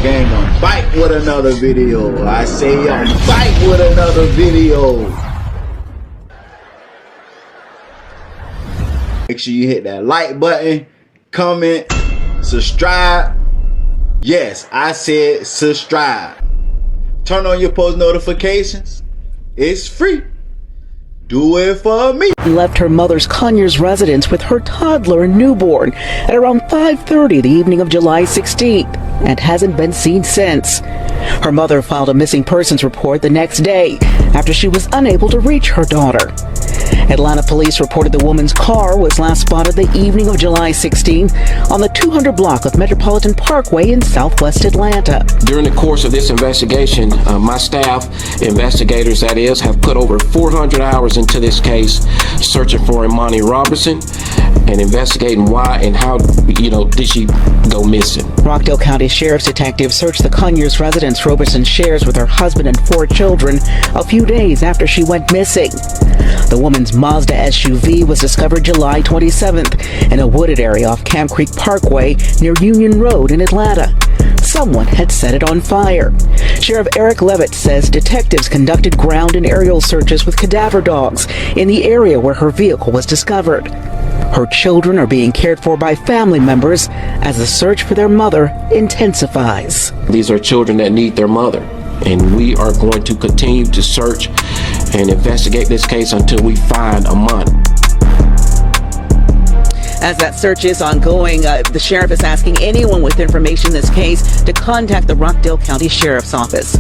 gang? I'm back with another video. I say I'm back with another video. Make sure you hit that like button, comment, subscribe. Yes, I said subscribe. Turn on your post notifications. It's free. Do it for me. Left her mother's Conyers residence with her toddler and newborn at around 5:30 the evening of July 16th and hasn't been seen since. Her mother filed a missing persons report the next day after she was unable to reach her daughter. Atlanta police reported the woman's car was last spotted the evening of July 16th on the 200 block of Metropolitan Parkway in southwest Atlanta. During the course of this investigation, my staff, investigators that is, have put over 400 hours into this case, searching for Imani Roberson and investigating why and how, did she go missing. Rockdale County Sheriff's detectives searched the Conyers residence Roberson shares with her husband and 4 children a few days after she went missing. The woman's Mazda SUV was discovered July 27th in a wooded area off Camp Creek Parkway near Union Road in Atlanta. Someone had set it on fire. Sheriff Eric Levitt says detectives conducted ground and aerial searches with cadaver dogs in the area where her vehicle was discovered. Her children are being cared for by family members as the search for their mother intensifies. These are children that need their mother, and we are going to continue to search and investigate this case until we find Imani. As that search is ongoing, the sheriff is asking anyone with information in this case to contact the Rockdale County Sheriff's Office.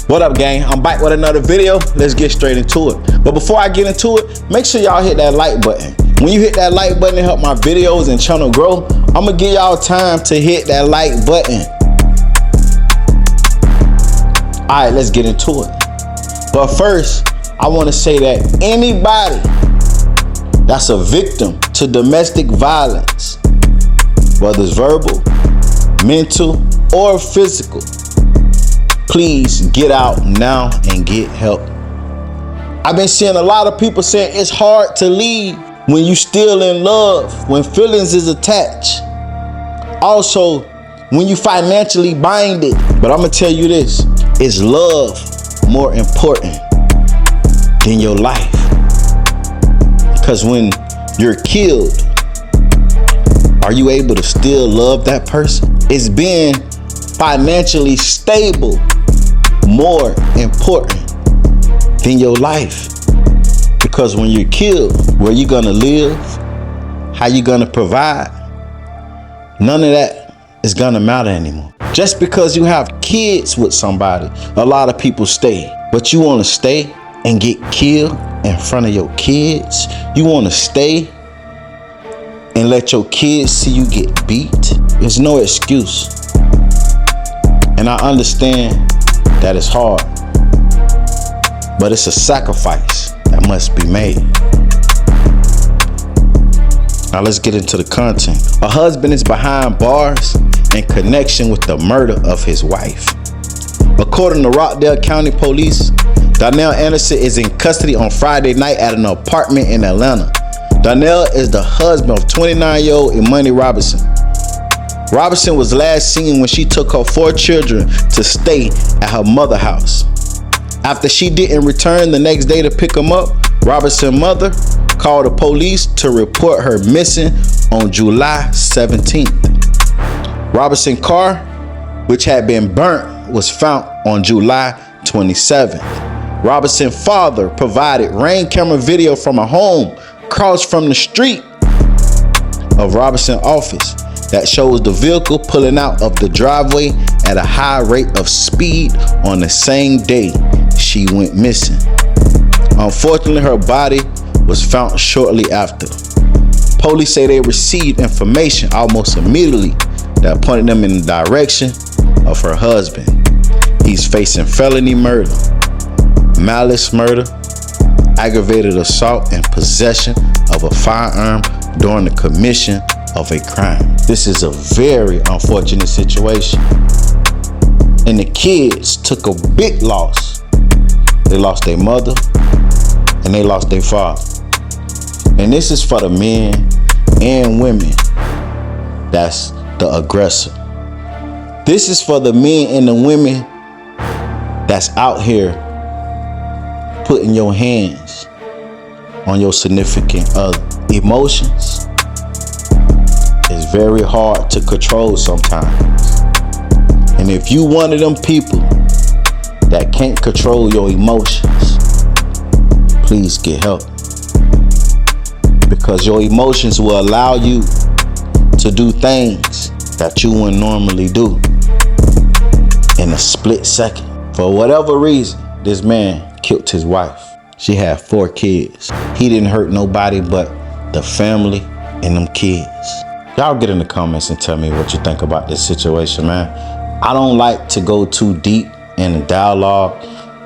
What up, gang? I'm back with another video. Let's get straight into it. But before I get into it, make sure y'all hit that like button. When you hit that like button to help my videos and channel grow, I'm gonna give y'all time to hit that like button. All right, let's get into it. But first, I want to say that anybody that's a victim to domestic violence, whether it's verbal, mental, or physical, please get out now and get help. I've been seeing a lot of people saying it's hard to leave when you still in love, when feelings is attached. Also, when you financially binded. But I'm gonna tell you this, is love more important than your life? Because when you're killed, are you able to still love that person? Is being financially stable more important than your life? Because when you're killed, where you gonna live, how you gonna provide, none of that is gonna matter anymore. Just because you have kids with somebody, a lot of people stay. But you wanna stay and get killed in front of your kids? You wanna stay and let your kids see you get beat? There's no excuse. And I understand that it's hard, but it's a sacrifice that must be made. Now let's get into the content. A husband is behind bars in connection with the murder of his wife. According to Rockdale County Police, Donnell Anderson is in custody on Friday night at an apartment in Atlanta. Donnell is the husband of 29-year-old Imani Roberson. Roberson was last seen when she took her 4 children to stay at her mother's house. After she didn't return the next day to pick them up, Roberson's mother called the police to report her missing on July 17th. Roberson's car, which had been burnt, was found on July 27th. Roberson's father provided rain camera video from a home across from the street of Roberson's office that shows the vehicle pulling out of the driveway at a high rate of speed on the same day she went missing. Unfortunately, her body was found shortly after. Police say they received information almost immediately that pointed them in the direction of her husband. He's facing felony murder, malice murder, aggravated assault, and possession of a firearm during the commission of a crime. This is a very unfortunate situation. And the kids took a big loss. They lost their mother and they lost their father. And this is for the men and women that's the aggressor. This is for the men and the women that's out here putting your hands on your significant other. Emotions is very hard to control sometimes. And if you one of them people that can't control your emotions, please get help. Because your emotions will allow you to do things that you wouldn't normally do in a split second. For whatever reason, this man killed his wife. She had 4 kids. He didn't hurt nobody but the family and them kids. Y'all get in the comments and tell me what you think about this situation, man. I don't like to go too deep in a dialogue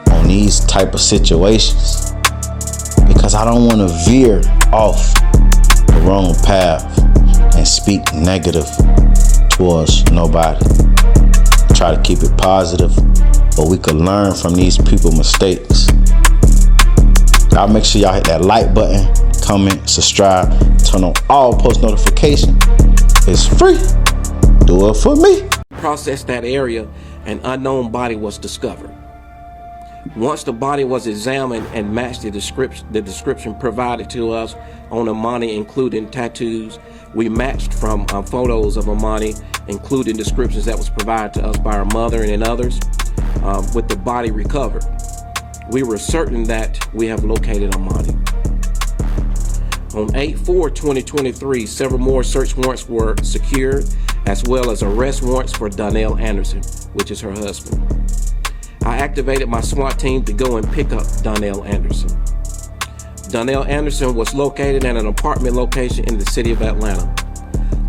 on these type of situations because I don't want to veer off the wrong path and speak negative towards nobody. Try to keep it positive, but we could learn from these people's mistakes. Y'all make sure y'all hit that like button, comment, subscribe, turn on all post notifications. It's free. Do it for me. Process that area, an unknown body was discovered. Once the body was examined and matched the description provided to us on Imani, including tattoos, we matched from photos of Imani, including descriptions that was provided to us by her mother and others, with the body recovered. We were certain that we have located Imani. On 8/4/2023, several more search warrants were secured, as well as arrest warrants for Donnell Anderson, which is her husband. I activated my SWAT team to go and pick up Donnell Anderson. Donnell Anderson was located at an apartment location in the city of Atlanta.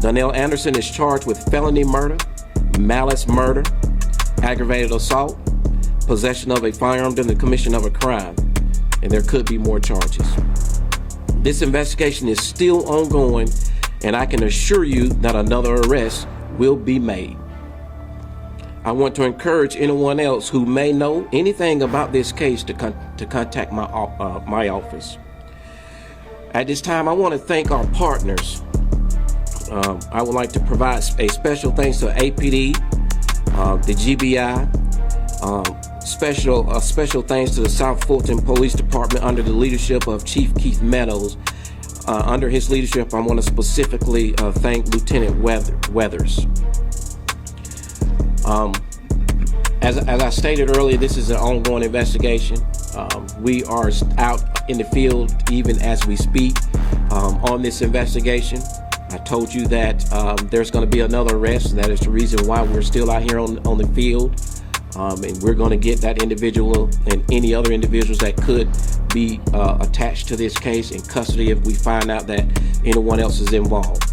Donnell Anderson is charged with felony murder, malice murder, aggravated assault, possession of a firearm during the commission of a crime, and there could be more charges. This investigation is still ongoing, and I can assure you that another arrest will be made. I want to encourage anyone else who may know anything about this case to contact my office. At this time, I want to thank our partners. I would like to provide a special thanks to APD, the GBI, special thanks to the South Fulton Police Department under the leadership of Chief Keith Meadows. Under his leadership, I want to specifically thank Lieutenant Weathers. As I stated earlier, this is an ongoing investigation. We are out in the field even as we speak on this investigation. I told you that there's going to be another arrest, and that is the reason why we're still out here on the field. And we're going to get that individual and any other individuals that could be attached to this case in custody if we find out that anyone else is involved.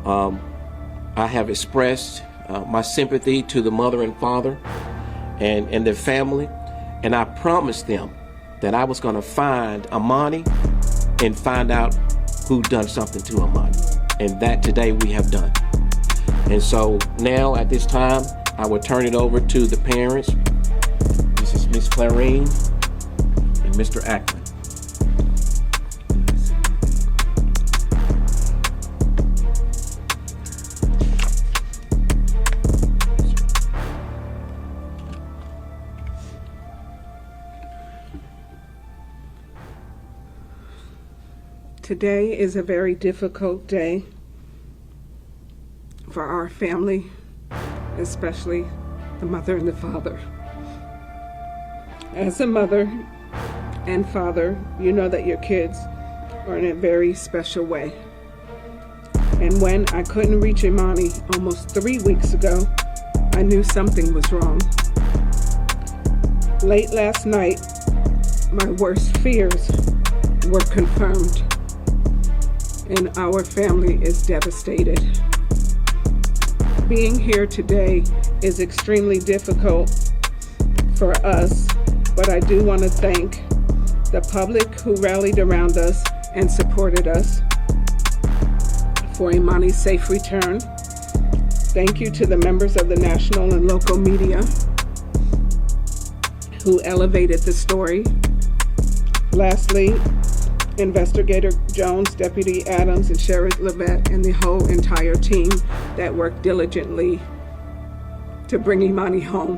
I have expressed my sympathy to the mother and father and their family, and I promised them that I was going to find Imani and find out who done something to Imani, and that today we have done. And so now at this time, I will turn it over to the parents. This is Miss Clarine and Mr. Ackman. Today is a very difficult day for our family, especially the mother and the father. As a mother and father, you know that your kids are in a very special way. And when I couldn't reach Imani almost 3 weeks ago, I knew something was wrong. Late last night, my worst fears were confirmed, and our family is devastated. Being here today is extremely difficult for us, but I do want to thank the public who rallied around us and supported us for Imani's safe return. Thank you to the members of the national and local media who elevated the story. Lastly, Investigator Jones, Deputy Adams, and Sheriff Levette, and the whole entire team that worked diligently to bring Imani home.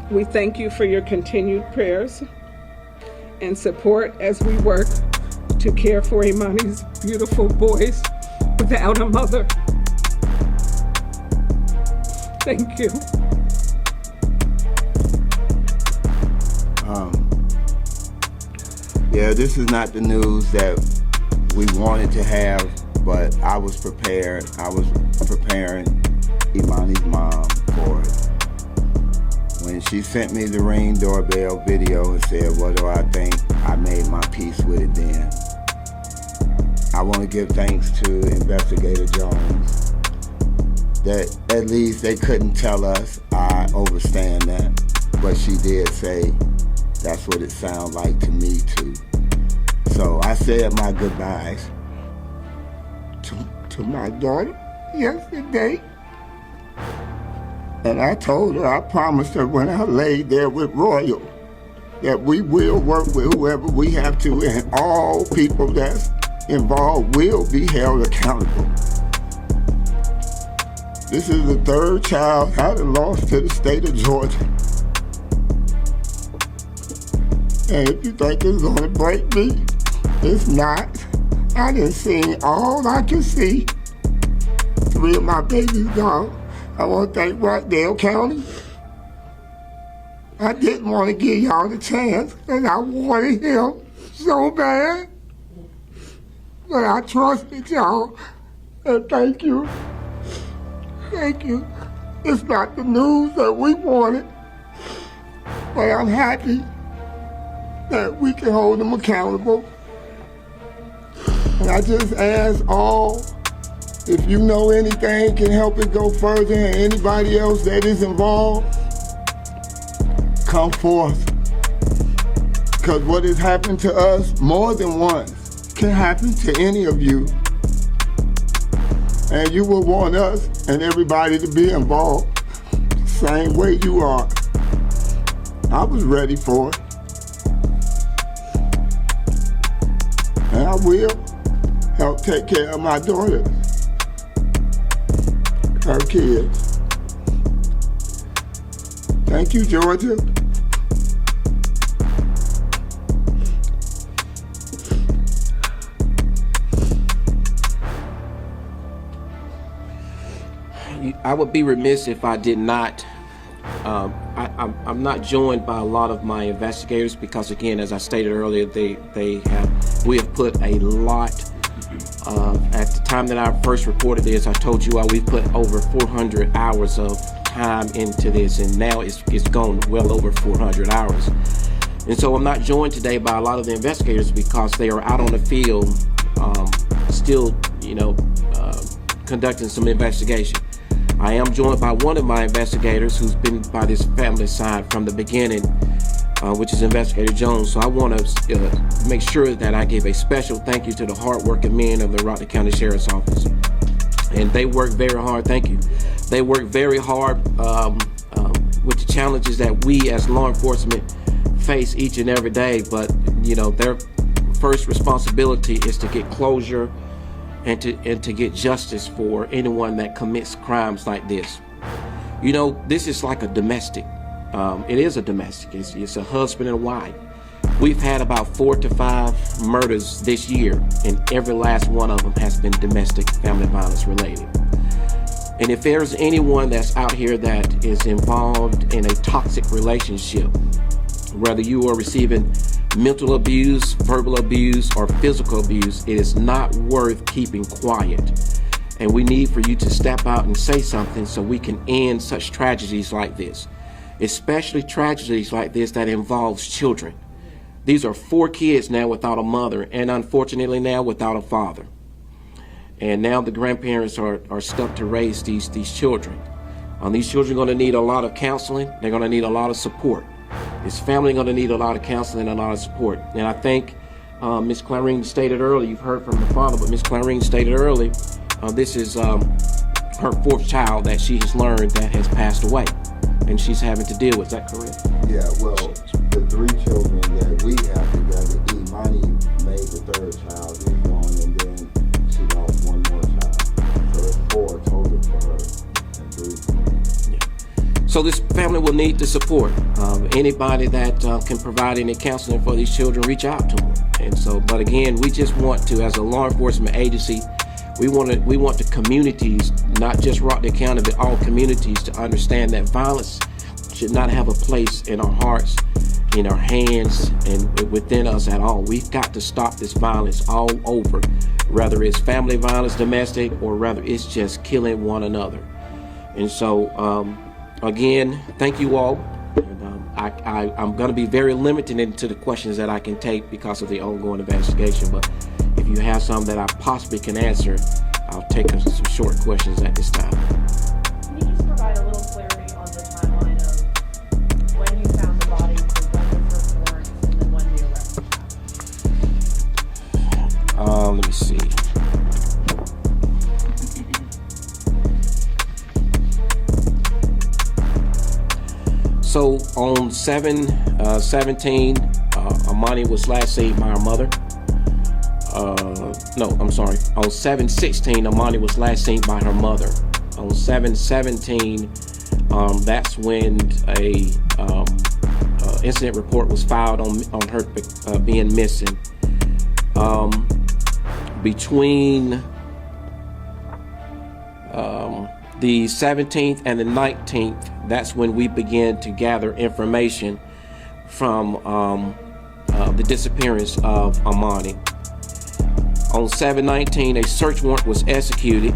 We thank you for your continued prayers and support as we work to care for Imani's beautiful boys without a mother. Thank you. Yeah, this is not the news that we wanted to have, but I was prepared. I was preparing Imani's mom for it. When she sent me the Ring doorbell video and said, what do I think? I made my peace with it then. I want to give thanks to Investigator Jones that at least they couldn't tell us. I understand that, but she did say that's what it sounded like to me too. So I said my goodbyes to my daughter yesterday. And I told her, I promised her when I laid there with Royal that we will work with whoever we have to, and all people that's involved will be held accountable. This is the third child I done lost to the state of Georgia. And if you think it's gonna break me, it's not. I done seen all I can see. 3 of my babies gone. I want to thank Rockdale County. I didn't want to give y'all the chance, and I wanted him so bad. But I trusted y'all, and thank you. Thank you. It's not the news that we wanted, but I'm happy that we can hold them accountable. And I just ask all, if you know anything can help it go further, and anybody else that is involved, come forth. Because what has happened to us more than once can happen to any of you. And you will want us and everybody to be involved the same way you are. I was ready for it. And I will help take care of my daughter, her kids. Thank you, Georgia. I would be remiss if I did not. I'm not joined by a lot of my investigators because, again, as I stated earlier, we have put a lot. At the time that I first reported this, I told you we've put over 400 hours of time into this, and now it's gone well over 400 hours. And so I'm not joined today by a lot of the investigators because they are out on the field, still, conducting some investigation. I am joined by one of my investigators who's been by this family side from the beginning, which is Investigator Jones. So I want to make sure that I give a special thank you to the hardworking men of the Rockdale County Sheriff's Office. And they work very hard. Thank you. They work very hard with the challenges that we as law enforcement face each and every day. But their first responsibility is to get closure and to get justice for anyone that commits crimes like this. This is like a domestic. It is a domestic. It's a husband and wife. We've had about 4 to 5 murders this year, and every last one of them has been domestic family violence related. And if there's anyone that's out here that is involved in a toxic relationship, whether you are receiving mental abuse, verbal abuse, or physical abuse, it is not worth keeping quiet. And we need for you to step out and say something so we can end such tragedies like this, especially tragedies like this that involves children. These are 4 kids now without a mother, and unfortunately now without a father. And now the grandparents are stuck to raise these children. These children are going to need a lot of counseling. They're going to need a lot of support. This family going to need a lot of counseling and a lot of support. And I think Ms. Clarine stated earlier, you've heard from the father, but Ms. Clarine stated earlier, this is her 4th child that she has learned that has passed away, and she's having to deal with. Is that correct? Yeah, well, the 3 children that we have together, Imani made the 3rd child, he's gone, and then she lost 1 more child. So it's 4 total for her. So this family will need the support. Anybody that can provide any counseling for these children, reach out to them. And so, but again, we just want to, as a law enforcement agency, we want the communities, not just Rockdale County, but all communities, to understand that violence should not have a place in our hearts, in our hands, and within us at all. We've got to stop this violence all over, whether it's family violence, domestic, or rather it's just killing one another. And so, again, thank you all. And, I'm going to be very limited into the questions that I can take because of the ongoing investigation. But if you have some that I possibly can answer, I'll take some short questions at this time. Can you just provide a little clarity on the timeline of when you found the body, when the first warrants, and then when the arrest happened? Let me see. So on 7/17, Imani was last seen by her mother. No, I'm sorry. On 7/16, Imani was last seen by her mother. On 7/17, that's when a incident report was filed on her being missing. Between the 17th and the 19th, that's when we began to gather information from the disappearance of Imani. On 7/19, a search warrant was executed.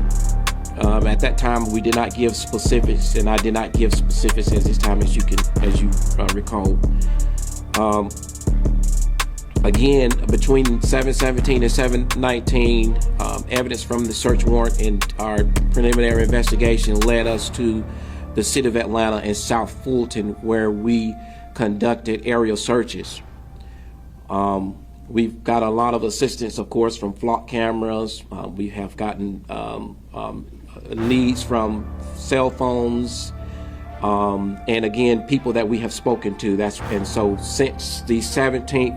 At that time, we did not give specifics, and I did not give specifics at this time, as you recall. Again, between 7/17 and 7/19, evidence from the search warrant and our preliminary investigation led us to the city of Atlanta and South Fulton, where we conducted aerial searches. We've got a lot of assistance, of course, from flock cameras. We have gotten leads from cell phones, and again, people that we have spoken to. And so since the 17th,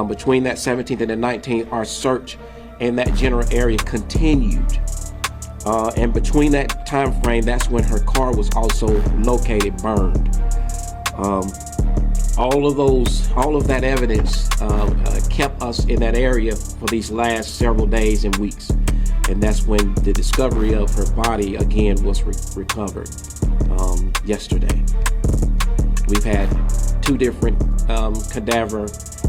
between that 17th and the 19th, our search in that general area continued. And between that time frame, that's when her car was also located, burned. All of that evidence kept us in that area for these last several days and weeks. And that's when the discovery of her body again was recovered yesterday. We've had two different cadaver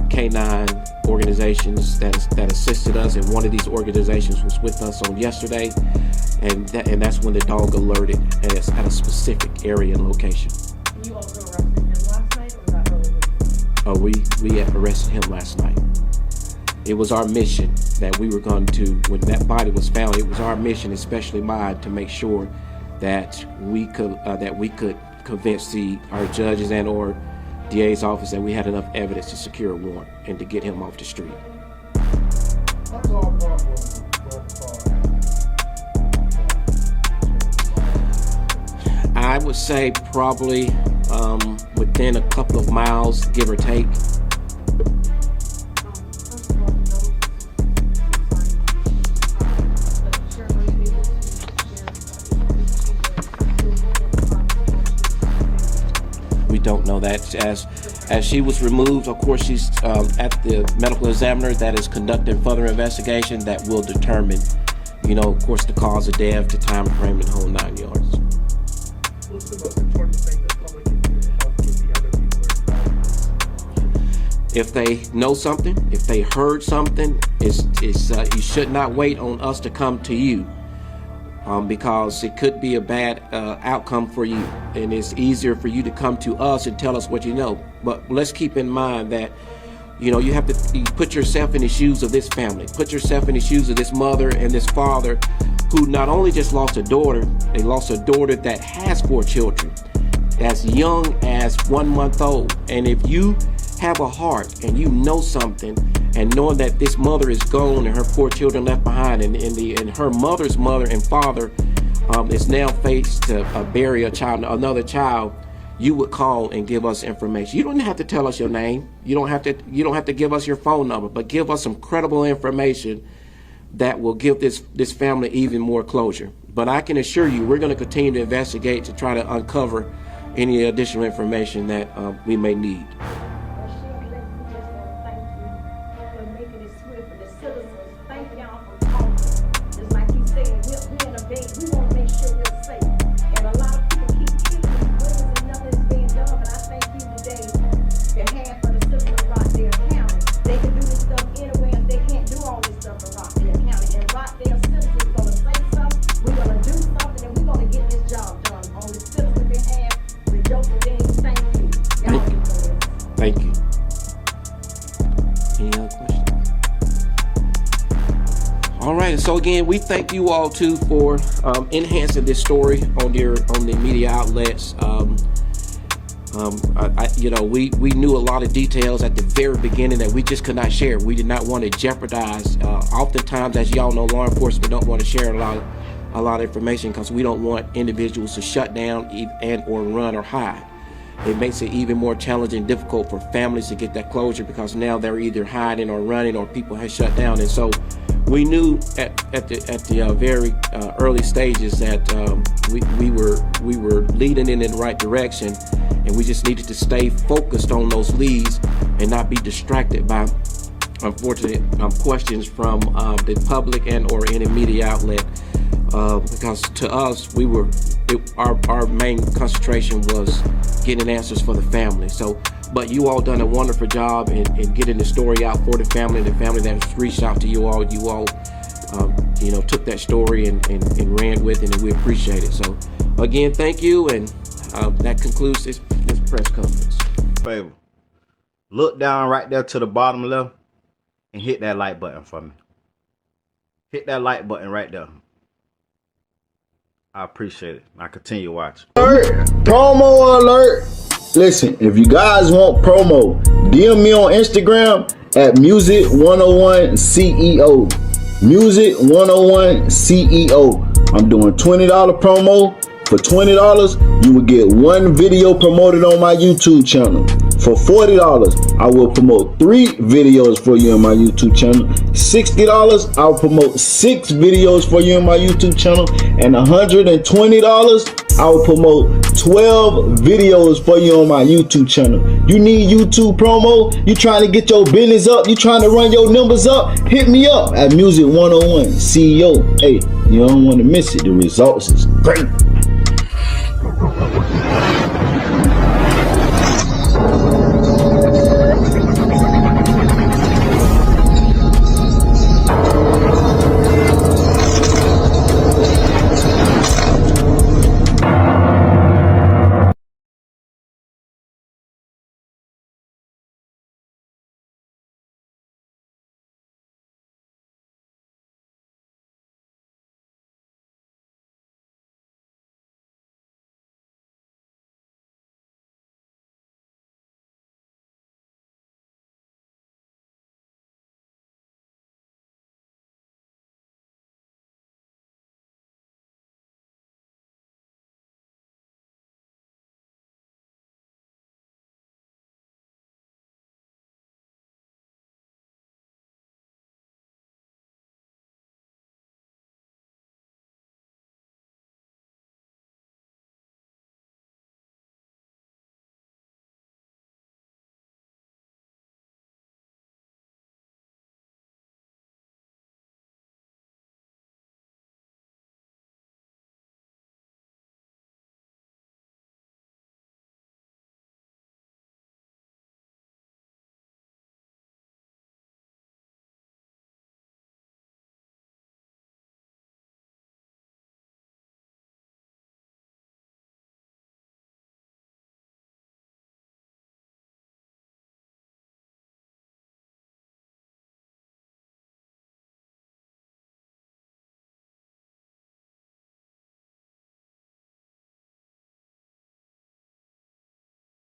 K9 organizations that assisted us, and one of these organizations was with us on yesterday, and that's when the dog alerted, and it's at a specific area and location. You also arrested him last night, or was that earlier this morning? We arrested him last night. It was our mission that we were going to, when that body was found, it was our mission, especially mine, to make sure that we could convince our judges and or DA's office that we had enough evidence to secure a warrant and to get him off the street. I would say probably within a couple of miles, give or take. We don't know that. As she was removed, of course, she's at the medical examiner that is conducting further investigation that will determine, of course, the cause of death, the time frame, and the whole 9 yards. What's the most important thing the public can do to help get the other people involved? If they know something, if they heard something, you should not wait on us to come to you. Because it could be a bad outcome for you, and it's easier for you to come to us and tell us what you know. But let's keep in mind that you have to put yourself in the shoes of this family, put yourself in the shoes of this mother and this father, who not only just lost a daughter, they lost a daughter that has 4 children, as young as 1 month old. And if you have a heart and you know something, and knowing that this mother is gone and her 4 children left behind, and her mother's mother and father is now faced to bury another child, you would call and give us information. You don't have to tell us your name. You don't have to give us your phone number, but give us some credible information that will give this family even more closure. But I can assure you, we're going to continue to investigate to try to uncover any additional information that we may need. Thank y'all for talking. Just like you said, we're in a bed. We want to make sure we're safe. And a lot of people keep killing these women and nothing's being done. But I thank you today, behalf of the citizens of Rockdale County. They can do this stuff anywhere. If they can't do all this stuff in Rockdale County. And Rockdale citizens are going to say something. We're going to do something, and we're going to get this job done on the citizens' behalf. With your things, thank you. Y'all do this. Thank you. Any other questions? All right, so again, we thank you all too for enhancing this story on the media outlets. We knew a lot of details at the very beginning that we just could not share. We did not want to jeopardize. Oftentimes, as y'all know, law enforcement don't want to share a lot of information because we don't want individuals to shut down and or run or hide. It makes it even more challenging and difficult for families to get that closure because now they're either hiding or running or people have shut down. And so we knew at the very early stages that we were leading in the right direction, and we just needed to stay focused on those leads and not be distracted by unfortunate questions from the public and or any media outlet. Because to us, our main concentration was getting answers for the family. So, but you all done a wonderful job in getting the story out for the family. The family that has reached out to you all took that story and ran with it, and we appreciate it. So, again, thank you, and that concludes this press conference. Favor, look down right there to the bottom left and hit that like button for me. Hit that like button right there. I appreciate it. I continue watching. Promo alert. Listen, if you guys want promo, DM me on Instagram at Music101CEO. Music101CEO. I'm doing $20 promo. For $20, you will get one video promoted on my YouTube channel. For $40, I will promote 3 videos for you on my YouTube channel. $60, I'll promote 6 videos for you on my YouTube channel. And $120, I will promote 12 videos for you on my YouTube channel. You need YouTube promo? You trying to get your business up? You trying to run your numbers up? Hit me up at Music101 CEO. Hey, you don't want to miss it. The results is great.